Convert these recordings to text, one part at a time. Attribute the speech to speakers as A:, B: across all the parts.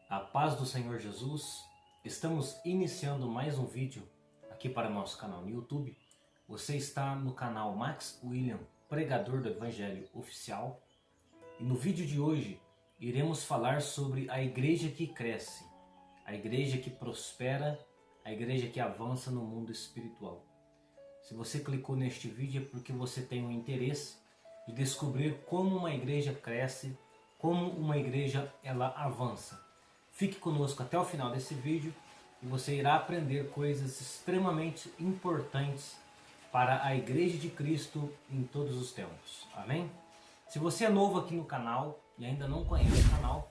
A: A paz do Senhor Jesus, estamos iniciando mais um vídeo aqui para o nosso canal no YouTube. Você está no canal Max William, pregador do Evangelho Oficial. E no vídeo de hoje iremos falar sobre a igreja que cresce, a igreja que prospera, a igreja que avança no mundo espiritual. Se você clicou neste vídeo é porque você tem um interesse de descobrir como uma igreja cresce, como uma igreja ela avança. Fique conosco até o final desse vídeo e você irá aprender coisas extremamente importantes para a Igreja de Cristo em todos os tempos. Amém? Se você é novo aqui no canal e ainda não conhece o canal,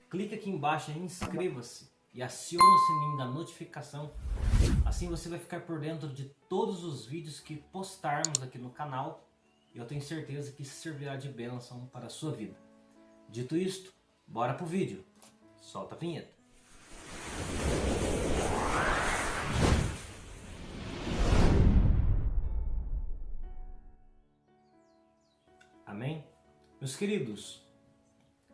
A: clique aqui embaixo em inscreva-se e acione o sininho da notificação. Assim você vai ficar por dentro de todos os vídeos que postarmos aqui no canal e eu tenho certeza que isso servirá de bênção para a sua vida. Dito isto, bora pro vídeo. Solta a vinheta. Amém? Meus queridos,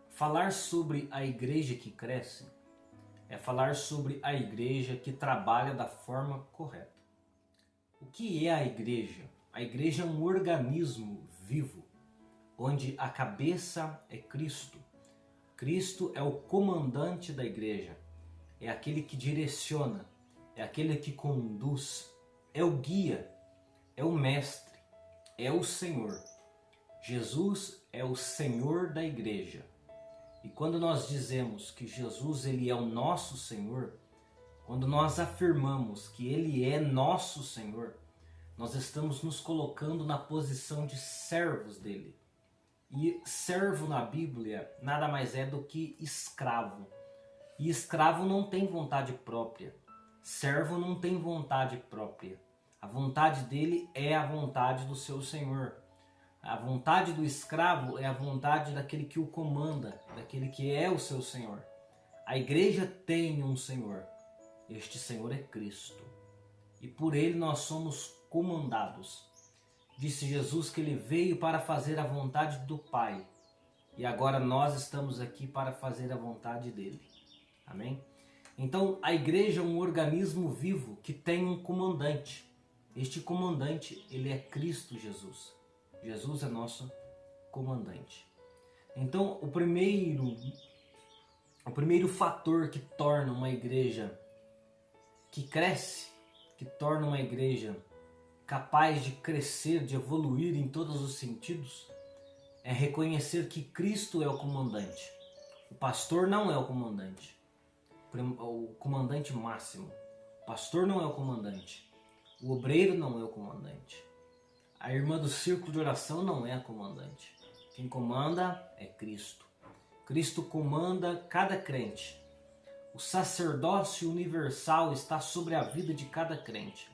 A: falar sobre a igreja que cresce é falar sobre a igreja que trabalha da forma correta. O que é a igreja? A igreja é um organismo vivo, onde a cabeça é Cristo. Cristo é o comandante da igreja, é aquele que direciona, é aquele que conduz, é o guia, é o mestre, é o Senhor. Jesus é o Senhor da igreja. E quando nós dizemos que Jesus ele é o nosso Senhor, quando nós afirmamos que Ele é nosso Senhor, nós estamos nos colocando na posição de servos dele. E servo na Bíblia nada mais é do que escravo. E escravo não tem vontade própria. Servo não tem vontade própria. A vontade dele é a vontade do seu Senhor. A vontade do escravo é a vontade daquele que o comanda, daquele que é o seu Senhor. A igreja tem um Senhor. Este Senhor é Cristo. E por ele nós somos comandados. Disse Jesus que ele veio para fazer a vontade do Pai. E agora nós estamos aqui para fazer a vontade dele. Amém? Então a igreja é um organismo vivo que tem um comandante. Este comandante, ele é Cristo Jesus. Jesus é nosso comandante. Então o primeiro fator que torna uma igreja que cresce, que torna uma igreja capaz de crescer, de evoluir em todos os sentidos, é reconhecer que Cristo é o comandante. O pastor não é o comandante, o comandante máximo. O pastor não é o comandante. O obreiro não é o comandante. A irmã do círculo de oração não é a comandante. Quem comanda é Cristo. Cristo comanda cada crente. O sacerdócio universal está sobre a vida de cada crente.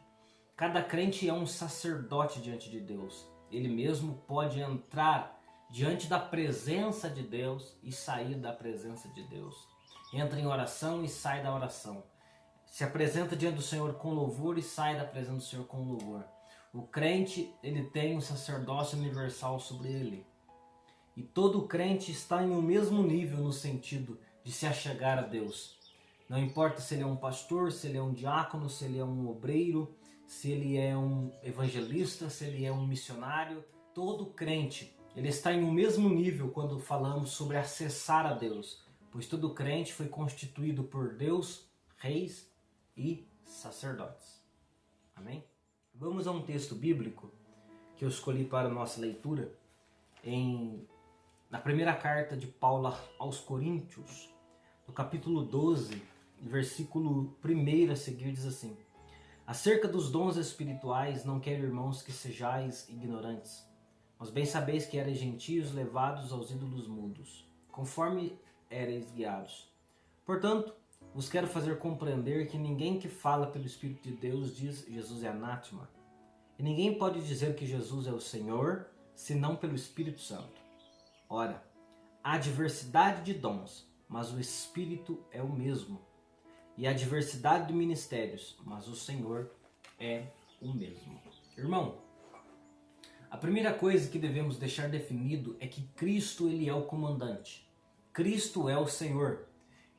A: Cada crente é um sacerdote diante de Deus. Ele mesmo pode entrar diante da presença de Deus e sair da presença de Deus. Entra em oração e sai da oração. Se apresenta diante do Senhor com louvor e sai da presença do Senhor com louvor. O crente, ele tem um sacerdócio universal sobre ele. E todo crente está em um mesmo nível no sentido de se achegar a Deus. Não importa se ele é um pastor, se ele é um diácono, se ele é um obreiro, se ele é um evangelista, se ele é um missionário. Todo crente, ele está em um mesmo nível quando falamos sobre acessar a Deus. Pois todo crente foi constituído por Deus, reis e sacerdotes. Amém? Vamos a um texto bíblico que eu escolhi para a nossa leitura na primeira carta de Paulo aos Coríntios, no capítulo 12, versículo 1 a seguir, diz assim: acerca dos dons espirituais, não quero, irmãos, que sejais ignorantes, mas bem sabeis que erais gentios levados aos ídolos mudos, conforme erais guiados. Portanto, vos quero fazer compreender que ninguém que fala pelo Espírito de Deus diz Jesus é anátema. E ninguém pode dizer que Jesus é o Senhor, senão pelo Espírito Santo. Ora, há diversidade de dons, mas o Espírito é o mesmo. E há diversidade de ministérios, mas o Senhor é o mesmo. Irmão, a primeira coisa que devemos deixar definido é que Cristo ele é o comandante. Cristo é o Senhor.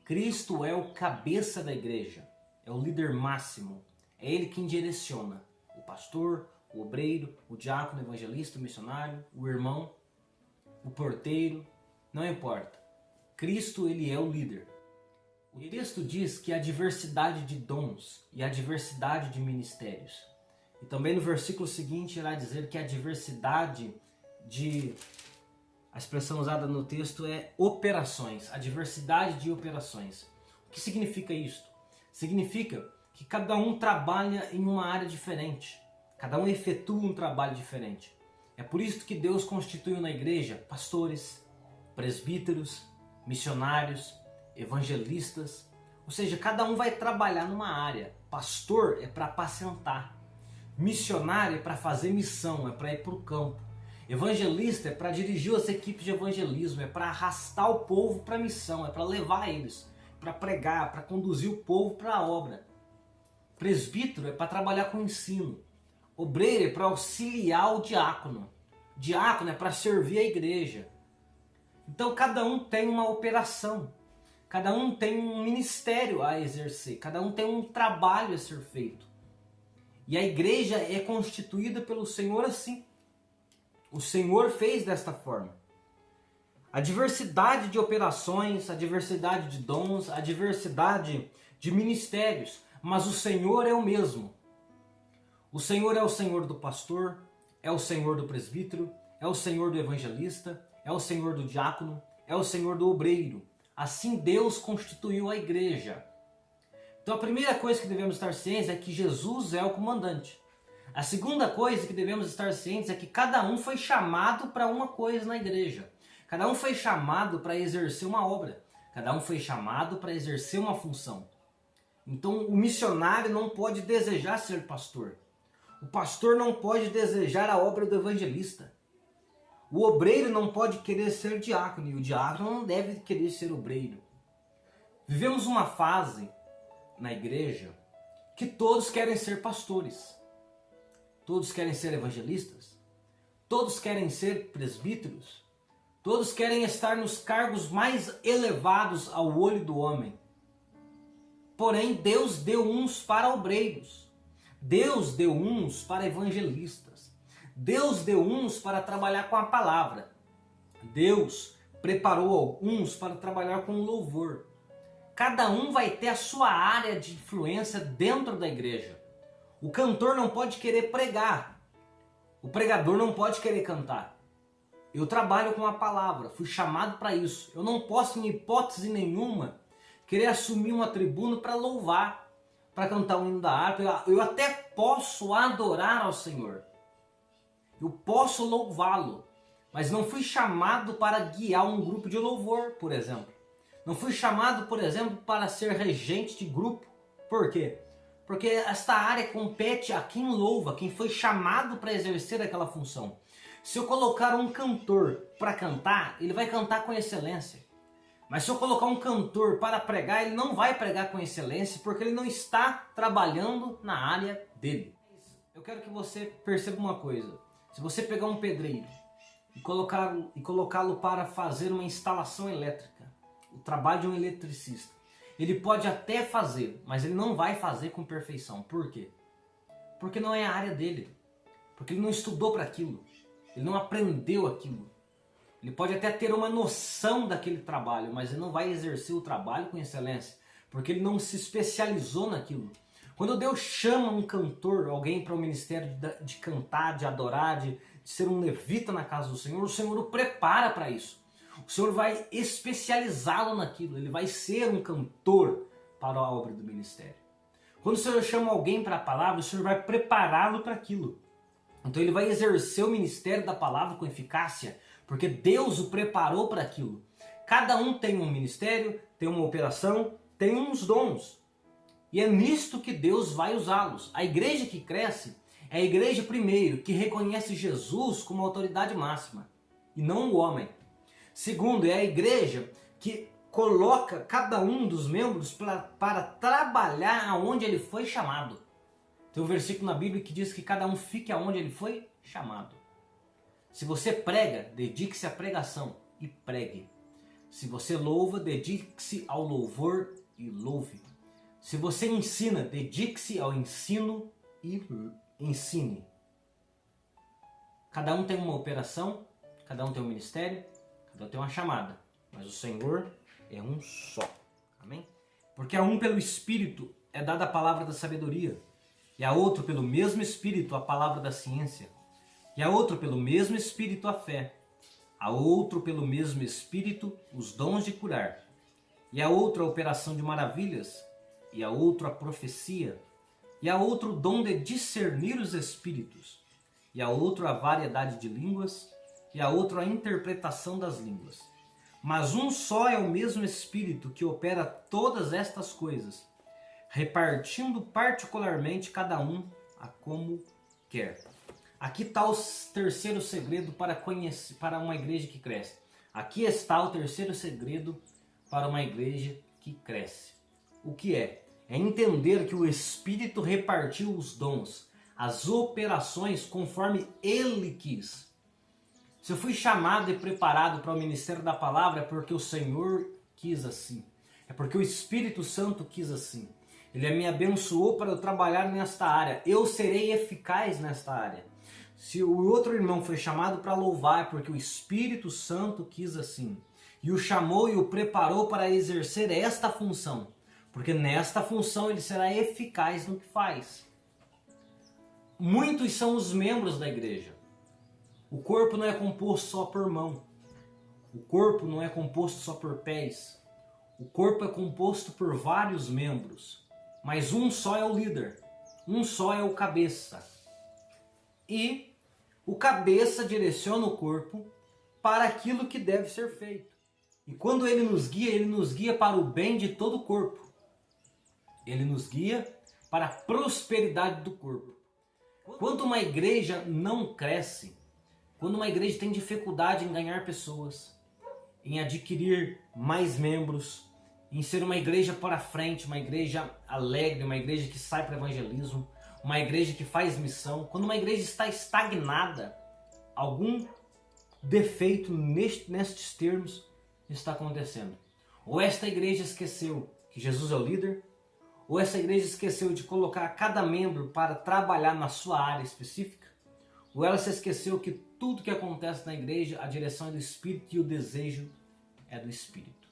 A: Cristo é o cabeça da igreja, é o líder máximo, é ele quem direciona o pastor, o obreiro, o diácono, o evangelista, o missionário, o irmão, o porteiro, não importa. Cristo, ele é o líder. O texto diz que há diversidade de dons e há diversidade de ministérios. E também no versículo seguinte irá dizer que a diversidade de... A expressão usada no texto é operações, a diversidade de operações. O que significa isto? Significa que cada um trabalha em uma área diferente. Cada um efetua um trabalho diferente. É por isso que Deus constituiu na igreja pastores, presbíteros, missionários, evangelistas. Ou seja, cada um vai trabalhar numa área. Pastor é para apacentar. Missionário é para fazer missão, é para ir para o campo. Evangelista é para dirigir as equipes de evangelismo, é para arrastar o povo para a missão, é para levar eles, para pregar, para conduzir o povo para a obra. Presbítero é para trabalhar com ensino. Obreiro é para auxiliar o diácono. Diácono é para servir a igreja. Então cada um tem uma operação, cada um tem um ministério a exercer, cada um tem um trabalho a ser feito. E a igreja é constituída pelo Senhor assim. O Senhor fez desta forma. A diversidade de operações, a diversidade de dons, a diversidade de ministérios, mas o Senhor é o mesmo. O Senhor é o Senhor do pastor, é o Senhor do presbítero, é o Senhor do evangelista, é o Senhor do diácono, é o Senhor do obreiro. Assim Deus constituiu a igreja. Então a primeira coisa que devemos estar cientes é que Jesus é o comandante. A segunda coisa que devemos estar cientes é que cada um foi chamado para uma coisa na igreja. Cada um foi chamado para exercer uma obra. Cada um foi chamado para exercer uma função. Então o missionário não pode desejar ser pastor. O pastor não pode desejar a obra do evangelista. O obreiro não pode querer ser diácono e o diácono não deve querer ser obreiro. Vivemos uma fase na igreja que todos querem ser pastores. Todos querem ser evangelistas, todos querem ser presbíteros, todos querem estar nos cargos mais elevados ao olho do homem. Porém, Deus deu uns para obreiros, Deus deu uns para evangelistas, Deus deu uns para trabalhar com a palavra, Deus preparou uns para trabalhar com louvor. Cada um vai ter a sua área de influência dentro da igreja. O cantor não pode querer pregar. O pregador não pode querer cantar. Eu trabalho com a palavra, fui chamado para isso. Eu não posso, em hipótese nenhuma, querer assumir uma tribuna para louvar, para cantar o hino da harpa. Eu até posso adorar ao Senhor. Eu posso louvá-lo. Mas não fui chamado para guiar um grupo de louvor, por exemplo. Não fui chamado, por exemplo, para ser regente de grupo. Por quê? Porque esta área compete a quem louva, quem foi chamado para exercer aquela função. Se eu colocar um cantor para cantar, ele vai cantar com excelência. Mas se eu colocar um cantor para pregar, ele não vai pregar com excelência, porque ele não está trabalhando na área dele. Eu quero que você perceba uma coisa. Se você pegar um pedreiro e colocá-lo para fazer uma instalação elétrica, o trabalho de um eletricista, ele pode até fazer, mas ele não vai fazer com perfeição. Por quê? Porque não é a área dele. Porque ele não estudou para aquilo. Ele não aprendeu aquilo. Ele pode até ter uma noção daquele trabalho, mas ele não vai exercer o trabalho com excelência, porque ele não se especializou naquilo. Quando Deus chama um cantor, alguém para o ministério de cantar, de adorar, de ser um levita na casa do Senhor, o Senhor o prepara para isso. O Senhor vai especializá-lo naquilo. Ele vai ser um cantor para a obra do ministério. Quando o Senhor chama alguém para a palavra, o Senhor vai prepará-lo para aquilo. Então ele vai exercer o ministério da palavra com eficácia, porque Deus o preparou para aquilo. Cada um tem um ministério, tem uma operação, tem uns dons. E é nisto que Deus vai usá-los. A igreja que cresce é a igreja, primeiro, que reconhece Jesus como autoridade máxima, e não o homem. Segundo, é a igreja que coloca cada um dos membros para trabalhar aonde ele foi chamado. Tem um versículo na Bíblia que diz que cada um fique aonde ele foi chamado. Se você prega, dedique-se à pregação e pregue. Se você louva, dedique-se ao louvor e louve. Se você ensina, dedique-se ao ensino e ensine. Cada um tem uma operação, cada um tem um ministério, cada um tem uma chamada. Mas o Senhor é um só. Amém? Porque a um pelo Espírito é dada a palavra da sabedoria, e a outro pelo mesmo Espírito a palavra da ciência, e a outro pelo mesmo Espírito a fé, a outro pelo mesmo Espírito os dons de curar, e a outro a operação de maravilhas, e a outro a profecia, e a outro o dom de discernir os espíritos, e a outro a variedade de línguas, e a outro a interpretação das línguas. Mas um só é o mesmo Espírito que opera todas estas coisas, repartindo particularmente cada um a como quer. Aqui está o terceiro segredo para uma igreja que cresce. Aqui está o terceiro segredo para uma igreja que cresce. O que é? É entender que o Espírito repartiu os dons, as operações conforme Ele quis. Se eu fui chamado e preparado para o ministério da palavra é porque o Senhor quis assim. É porque o Espírito Santo quis assim. Ele me abençoou para eu trabalhar nesta área. Eu serei eficaz nesta área. Se o outro irmão foi chamado para louvar é porque o Espírito Santo quis assim. E o chamou e o preparou para exercer esta função. Porque nesta função ele será eficaz no que faz. Muitos são os membros da igreja. O corpo não é composto só por mão. O corpo não é composto só por pés. O corpo é composto por vários membros. Mas um só é o líder. Um só é o cabeça. E o cabeça direciona o corpo para aquilo que deve ser feito. E quando ele nos guia para o bem de todo o corpo. Ele nos guia para a prosperidade do corpo. Quando uma igreja não cresce, quando uma igreja tem dificuldade em ganhar pessoas, em adquirir mais membros, em ser uma igreja para frente, uma igreja alegre, uma igreja que sai para evangelismo, uma igreja que faz missão, quando uma igreja está estagnada, algum defeito nestes termos está acontecendo. Ou esta igreja esqueceu que Jesus é o líder, ou essa igreja esqueceu de colocar cada membro para trabalhar na sua área específica, ou ela se esqueceu que tudo que acontece na igreja, a direção é do Espírito e o desejo é do Espírito.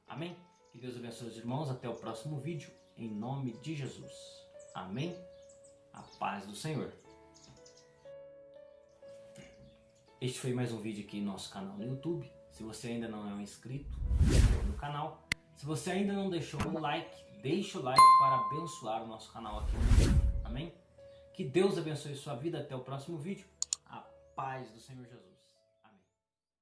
A: Amém? Que Deus abençoe os irmãos. Até o próximo vídeo. Em nome de Jesus. Amém? A paz do Senhor. Este foi mais um vídeo aqui no nosso canal no YouTube. Se você ainda não é um inscrito no canal, se você ainda não deixou o like, deixe o like para abençoar o nosso canal aqui. Amém? Que Deus abençoe sua vida. Até o próximo vídeo. A paz do Senhor Jesus.